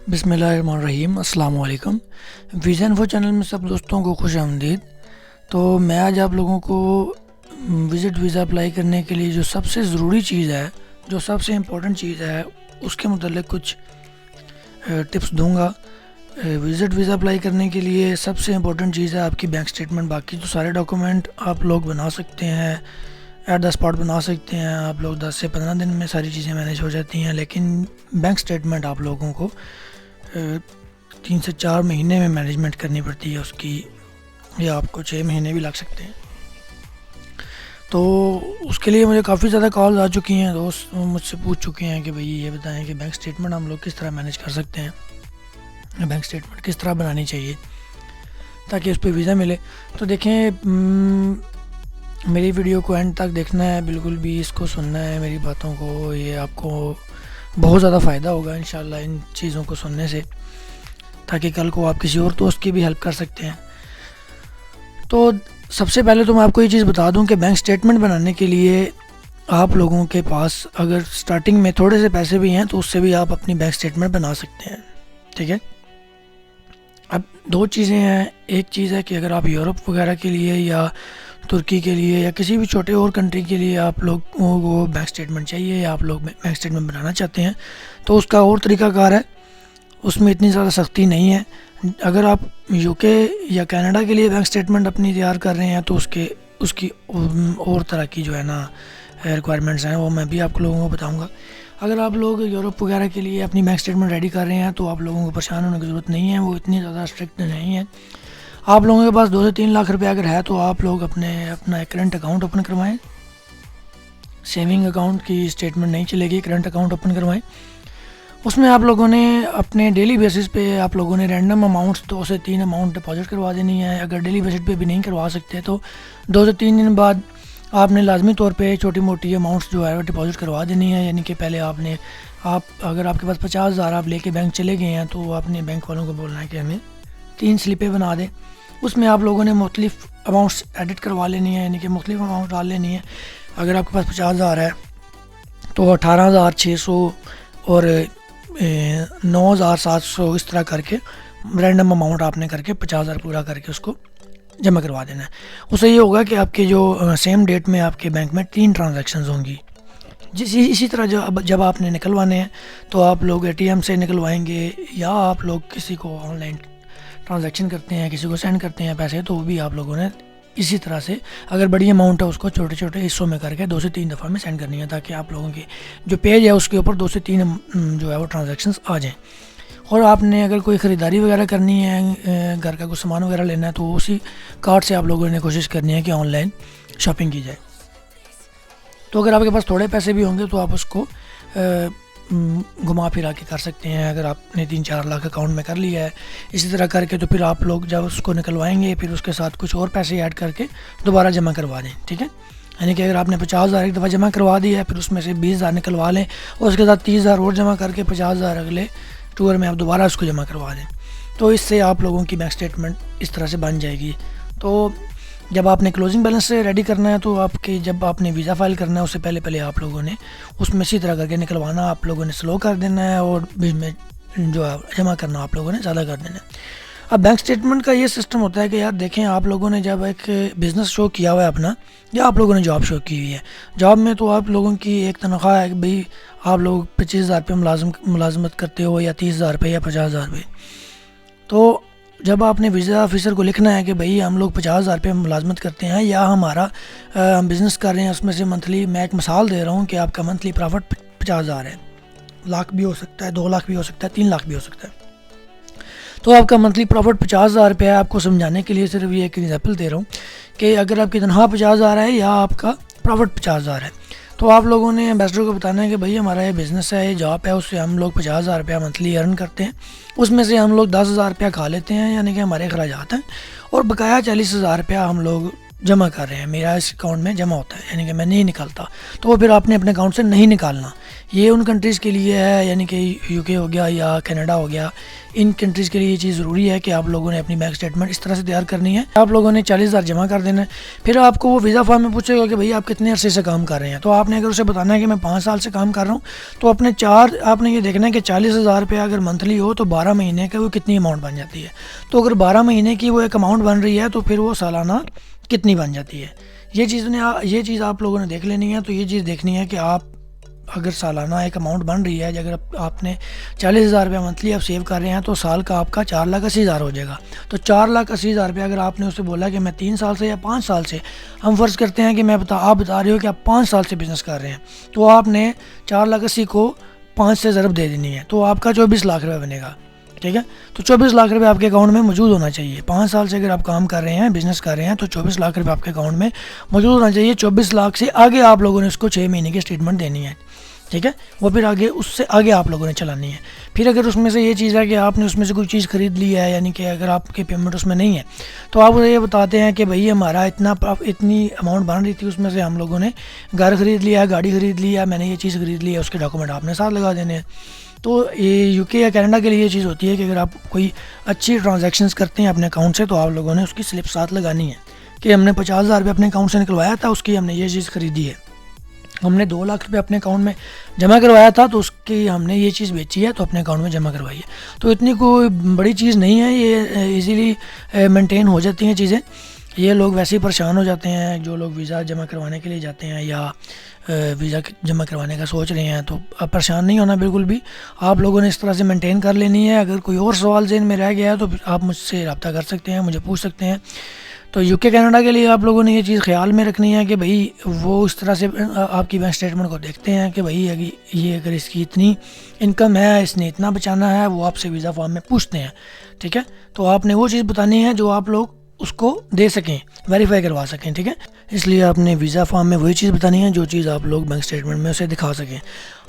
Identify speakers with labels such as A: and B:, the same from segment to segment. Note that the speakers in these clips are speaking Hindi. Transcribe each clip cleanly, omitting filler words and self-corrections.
A: बिस्मिल्लाहिर्रहमानिर्रहीम अस्सलाम वालेकुम। विज़न फॉर चैनल में सब दोस्तों को खुश आमदीद। तो मैं आज आप लोगों को विज़िट वीज़ा अप्लाई करने के लिए जो सबसे ज़रूरी चीज़ है, जो सबसे इम्पोर्टेंट चीज़ है, उसके मतलब कुछ टिप्स दूंगा। विज़िट वीज़ा अप्लाई करने के लिए सबसे इम्पोर्टेंट चीज़ है आपकी बैंक स्टेटमेंट। बाकी तो सारे डॉक्यूमेंट आप लोग बना सकते हैं, एट द स्पॉट बना सकते हैं आप लोग। 10 से 15 दिन में सारी चीज़ें मैनेज हो जाती हैं, लेकिन बैंक स्टेटमेंट आप लोगों को 3 से 4 महीने में मैनेजमेंट करनी पड़ती है उसकी, या आपको 6 महीने भी लग सकते हैं। तो उसके लिए मुझे काफ़ी ज़्यादा कॉल्स आ चुकी हैं, दोस्त मुझसे पूछ चुके हैं कि भाई ये बताएं कि बैंक स्टेटमेंट हम लोग किस तरह मैनेज कर सकते हैं, बैंक स्टेटमेंट किस तरह बनानी चाहिए ताकि उस पर वीज़ा मिले। तो देखें, मेरी वीडियो को एंड तक देखना है, बिल्कुल भी इसको सुनना है मेरी बातों को। ये आपको बहुत ज़्यादा फ़ायदा होगा इंशाल्लाह इन चीज़ों को सुनने से, ताकि कल को आप किसी और दोस्त की भी हेल्प कर सकते हैं। तो सबसे पहले तो मैं आपको ये चीज़ बता दूं कि बैंक स्टेटमेंट बनाने के लिए आप लोगों के पास अगर स्टार्टिंग में थोड़े से पैसे भी हैं तो उससे भी आप अपनी बैंक स्टेटमेंट बना सकते हैं, ठीक है। अब दो चीज़ें हैं, एक चीज़ है कि अगर आप यूरोप वगैरह के लिए या तुर्की के लिए या किसी भी छोटे और कंट्री के लिए आप लोगों को बैंक स्टेटमेंट चाहिए या आप लोग बैंक स्टेटमेंट बनाना चाहते हैं, तो उसका और तरीक़ाकार है, उसमें इतनी ज़्यादा सख्ती नहीं है। अगर आप यूके या कनाडा के लिए बैंक स्टेटमेंट अपनी तैयार कर रहे हैं तो उसकी और तरह की जो है ना रिक्वायरमेंट्स हैं, वो मैं भी आप लोगों को बताऊँगा। अगर आप लोग यूरोप वगैरह के लिए अपनी बैंक स्टेटमेंट रेडी कर रहे हैं तो आप लोगों को परेशान होने की ज़रूरत नहीं है, वो इतनी ज़्यादा स्ट्रिक्ट नहीं है। आप लोगों के पास 2 से 3 लाख रुपए अगर है तो आप लोग अपना एक करंट अकाउंट ओपन करवाएं। सेविंग अकाउंट की स्टेटमेंट नहीं चलेगी, करंट अकाउंट ओपन करवाएं। उसमें आप लोगों ने अपने डेली बेसिस पे आप लोगों ने रैंडम अमाउंट्स 2 से 3 अमाउंट डिपॉजिट करवा देनी है। अगर डेली बेसिस पे भी नहीं करवा सकते तो 2 से 3 दिन बाद आपने लाजमी तौर पे छोटी मोटी अमाउंट्स जो है वो डिपॉजिट करवा देनी है। यानी कि पहले अगर आपके पास 50,000 आप लेके बैंक चले गए हैं तो आपने बैंक वालों को बोलना है कि हमें 3 स्लिपें बना दें। उसमें आप लोगों ने मुख्तलिफ अमाउंट्स एडिट करवा लेनी है, यानी कि मुख्तलिफ अमाउंट डाल लेनी है। अगर आपके पास 50,000 है तो 18,600 और 9,700 इस तरह करके रैंडम अमाउंट आपने करके 50,000 पूरा करके उसको जमा करवा देना है। उससे ये होगा कि आपके जो सेम डेट में आपके बैंक में 3 ट्रांजैक्शंस होंगी। इसी तरह जब आपने निकलवाने हैं तो आप लोग ATM से निकलवाएंगे या आप लोग किसी को ऑनलाइन ट्रांजैक्शन करते हैं, किसी को सेंड करते हैं पैसे, तो वो भी आप लोगों ने इसी तरह से, अगर बड़ी अमाउंट है उसको छोटे छोटे हिस्सों में करके 2 से 3 दफ़ा में सेंड करनी है, ताकि आप लोगों की जो पेज है उसके ऊपर 2 से 3 जो है वो ट्रांजैक्शंस आ जाएं। और आपने अगर कोई ख़रीदारी वगैरह करनी है, घर का कुछ सामान वगैरह लेना है, तो उसी कार्ड से आप लोगों ने कोशिश करनी है कि ऑनलाइन शॉपिंग की जाए। तो अगर आपके पास थोड़े पैसे भी होंगे तो आप उसको घुमा फिरा के कर सकते हैं। अगर आपने 3-4 लाख अकाउंट में कर लिया है इसी तरह करके, तो फिर आप लोग जब उसको निकलवाएंगे फिर उसके साथ कुछ और पैसे ऐड करके दोबारा जमा करवा दें, ठीक है। यानी कि अगर आपने 50,000 एक दफ़ा जमा करवा दिया है, फिर उसमें से 20,000 निकलवा लें और उसके साथ 30,000 और जमा करके 50,000 अगले टूर में आप दोबारा उसको जमा करवा दें। तो इससे आप लोगों की बैंक स्टेटमेंट इस तरह से बन जाएगी। तो जब आपने क्लोजिंग बैलेंस से रेडी करना है तो जब आपने वीज़ा फाइल करना है उससे पहले आप लोगों ने उसमें इसी तरह करके निकलवाना आप लोगों ने स्लो कर देना है, और बीच में जो है जमा करना आप लोगों ने ज़्यादा कर देना है। अब बैंक स्टेटमेंट का ये सिस्टम होता है कि यार देखें, आप लोगों ने जब एक बिज़नेस शो किया हुआ है अपना, या आप लोगों ने जॉब शो की हुई है, जॉब में तो आप लोगों की एक तनख्वाह है कि भाई आप लोग 25,000 रुपये मुलाजमत करते हो, या 30,000 रुपये या 50,000 रुपये। तो जब आपने वीज़ा ऑफिसर को लिखना है कि भाई हम लोग 50,000 रुपये मुलाजमत करते हैं, या हमारा हम बिज़नेस कर रहे हैं, उसमें से मंथली, मैं एक मिसाल दे रहा हूँ कि आपका मंथली प्रॉफिट 50,000 है, लाख भी हो सकता है, 2 लाख भी हो सकता है, 3 लाख भी हो सकता है। तो आपका मंथली प्रॉफिट 50,000 रुपये है। आपको समझाने के लिए सिर्फ ये एक एग्जाम्पल दे रहा हूँ कि अगर आपकी तनख्वाह 50,000 है या आपका प्रॉफिट 50,000 है, तो आप लोगों ने एम्बेसडर को बताना है कि भाई हमारा ये बिज़नेस है, ये जॉब है, उससे हम लोग 50,000 रुपया मंथली अर्न करते हैं, उसमें से हम लोग 10,000 रुपया खा लेते हैं, यानी कि हमारे अखराजात हैं, और बकाया 40,000 रुपया हम लोग जमा कर रहे हैं, मेरा इस अकाउंट में जमा होता है, यानी कि मैं नहीं निकालता। तो वो फिर आपने अपने अकाउंट से नहीं निकालना, ये उन कंट्रीज़ के लिए है, यानी कि यूके हो गया या कनाडा हो गया, इन कंट्रीज़ के लिए ये चीज़ ज़रूरी है कि आप लोगों ने अपनी बैंक स्टेटमेंट इस तरह से तैयार करनी है। आप लोगों ने 40,000 जमा कर देना है। फिर आपको वो वीज़ा फॉर्म में पूछेगा कि भाई आप कितने अरसे से काम कर रहे हैं। तो आपने अगर उसे बताना है कि मैं 5 साल से काम कर रहा हूँ, तो आपने ये देखना है कि 40,000 रुपये अगर मंथली हो तो 12 महीने का वो कितनी अमाउंट बन जाती है। तो अगर 12 महीने की वो एक अमाउंट बन रही है तो फिर वो सालाना कितनी बन जाती है। ये चीज़ आप लोगों ने देख लेनी है। तो ये चीज़ देखनी है कि आप अगर सालाना एक अमाउंट बन रही है, अगर आपने 40,000 रुपये मंथली आप सेव कर रहे हैं तो साल का आपका 4,80,000 हो जाएगा। तो 4,80,000 रुपये अगर आपने उसे बोला कि मैं 3 साल से या 5 साल से, हम फ़र्ज़ करते हैं कि आप बता रहे हो कि आप 5 साल से बिज़नेस कर रहे हैं, तो आपने 4,80,000 को 5 से ज़रब दे देनी है, तो आपका 24 लाख रुपये बनेगा। ठीक है, तो 24 लाख रुपये आपके अकाउंट में मौजूद होना चाहिए। 5 साल से अगर आप काम कर रहे हैं, बिज़नेस कर रहे हैं, तो 24 लाख रुपये आपके अकाउंट में मौजूद होना चाहिए। 24 लाख से आगे आप लोगों ने उसको 6 महीने की स्टेटमेंट देनी है। ठीक है, वो फिर आगे उससे आगे आप लोगों ने चलानी है। फिर अगर उसमें से ये चीज़ है कि आपने उसमें से कोई चीज़ ख़रीद ली है, यानी कि अगर आपकी पेमेंट उसमें नहीं है, तो आप उसे ये बताते हैं कि भाई हमारा इतनी अमाउंट बन रही थी, उसमें से हम लोगों ने घर ख़रीद लिया, गाड़ी ख़रीद लिया, मैंने ये चीज़ ख़रीद ली है, उसके डॉक्यूमेंट आपने साथ लगा देने हैं। तो ये यूके या कनाडा के लिए ये चीज़ होती है कि अगर आप कोई अच्छी ट्रांजैक्शंस करते हैं अपने अकाउंट से, तो आप लोगों ने उसकी स्लिप साथ लगानी है कि हमने 50,000 रुपये अपने अकाउंट से निकलवाया था, उसकी हमने ये चीज़ ख़रीदी है। हमने 2 लाख रुपये अपने अकाउंट में जमा करवाया था, तो उसकी हमने ये चीज़ बेची है, तो अपने अकाउंट में जमा करवाई है। तो इतनी कोई बड़ी चीज़ नहीं है, ये इजीली मेंटेन हो जाती हैं चीज़ें। ये लोग वैसे ही परेशान हो जाते हैं, जो लोग वीज़ा जमा करवाने के लिए जाते हैं या वीज़ा जमा करवाने का सोच रहे हैं, तो आप परेशान नहीं होना बिल्कुल भी। आप लोगों ने इस तरह से मेंटेन कर लेनी है। अगर कोई और सवाल ज़हन में रह गया है तो आप मुझसे रब्ता कर सकते हैं, मुझे पूछ सकते हैं। तो यूके कनाडा के लिए आप लोगों ने ये चीज़ ख्याल में रखनी है कि भाई वो इस तरह से आपकी बैंक स्टेटमेंट को देखते हैं कि भाई अगर इसकी इतनी इनकम है, इसने इतना बचाना है, वो आपसे वीज़ा फॉर्म में पूछते हैं। ठीक है, तो आपने वो चीज़ बतानी है जो आप लोग उसको दे सकें, वेरीफाई करवा सकें। ठीक है, इसलिए आपने वीज़ा फॉर्म में वही चीज़ बतानी है जो चीज़ आप लोग बैंक स्टेटमेंट में उसे दिखा सकें।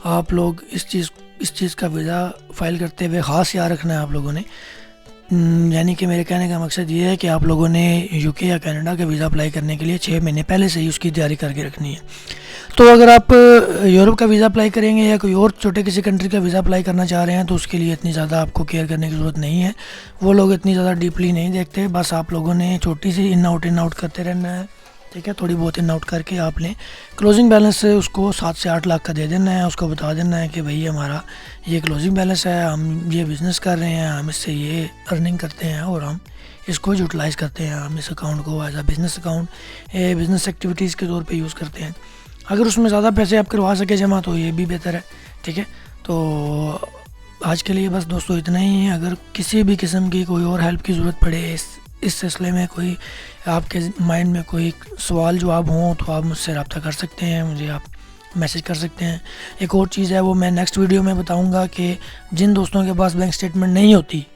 A: आप लोग इस चीज़ का वीज़ा फ़ाइल करते हुए ख़ास याद रखना है आप लोगों ने। यानी कि मेरे कहने का मकसद ये है कि आप लोगों ने यूके या कनाडा का वीज़ा अप्लाई करने के लिए 6 महीने पहले से ही उसकी तैयारी करके रखनी है। तो अगर आप यूरोप का वीज़ा अप्लाई करेंगे या कोई और छोटे किसी कंट्री का वीज़ा अप्लाई करना चाह रहे हैं, तो उसके लिए इतनी ज़्यादा आपको केयर करने की ज़रूरत नहीं है। वो लोग इतनी ज़्यादा डीपली नहीं देखते, बस आप लोगों ने छोटी सी इन आउट करते रहना है। ठीक है, थोड़ी बहुत इन आउट करके आपने क्लोजिंग बैलेंस से उसको 7 से 8 लाख का दे देना है। उसको बता देना है कि भाई हमारा ये क्लोजिंग बैलेंस है, हम ये बिज़नेस कर रहे हैं, हम इससे ये अर्निंग करते हैं और हम इसको यूटिलाइज़ करते हैं। हम इस अकाउंट को as a business account business activities के तौर पे यूज़ करते हैं। अगर उसमें ज़्यादा पैसे आप करवा सके जमा तो ये भी बेहतर है। ठीक है, तो आज के लिए बस दोस्तों इतना ही है। अगर किसी भी किस्म की कोई और हेल्प की ज़रूरत पड़े, इस सिलसिले में कोई आपके माइंड में कोई सवाल जवाब हों, तो आप मुझसे रब्ता कर सकते हैं, मुझे आप मैसेज कर सकते हैं। एक और चीज़ है, वो मैं नेक्स्ट वीडियो में बताऊंगा कि जिन दोस्तों के पास बैंक स्टेटमेंट नहीं होती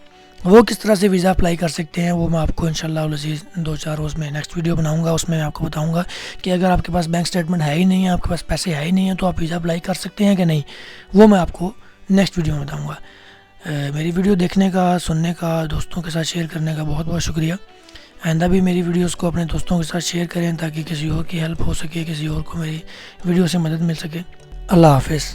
A: वो किस तरह से वीज़ा अप्लाई कर सकते हैं। वो मैं आपको इंशाल्लाह 2-4 रोज़ में नेक्स्ट वीडियो बनाऊंगा। उसमें मैं आपको बताऊंगा कि अगर आपके पास बैंक स्टेटमेंट है ही नहीं है, आपके पास पैसे है ही नहीं है, तो आप वीज़ा अप्लाई कर सकते हैं कि नहीं, वो मैं आपको नेक्स्ट वीडियो में बताऊँगा। मेरी वीडियो देखने का, सुनने का, दोस्तों के साथ शेयर करने का बहुत बहुत शुक्रिया। आइंदा भी मेरी वीडियोस को अपने दोस्तों के साथ शेयर करें ताकि किसी और की हेल्प हो सके, किसी और को मेरी वीडियो से मदद मिल सके। अल्लाह हाफ़िज़।